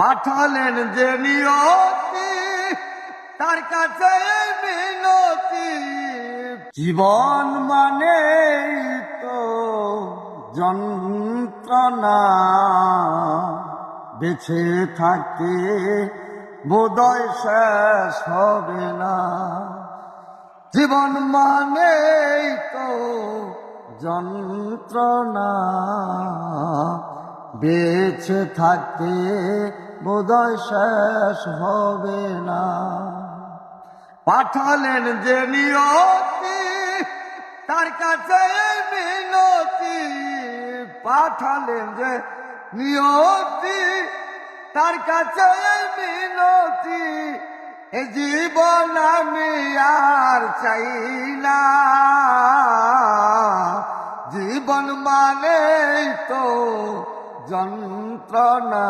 পাঠালেন যে নিয়তি, তার কাছে মিনতি। জীবন মানে তো যন্ত্রণা, বেঁচে থাকতে বোধহয় শেষ হবে না। জীবন মানে তো যন্ত্রণা, বেঁচে থাকতে বোধহয় শেষ হবে না। পাঠালেন যে নিয়তি, তার কাছে মিনতি। পাঠালেন যে নিয়তি, তার কাছে মিনতি। এ জীবন আমি আর চাই না, জীবন মানে তো যন্ত্রণা।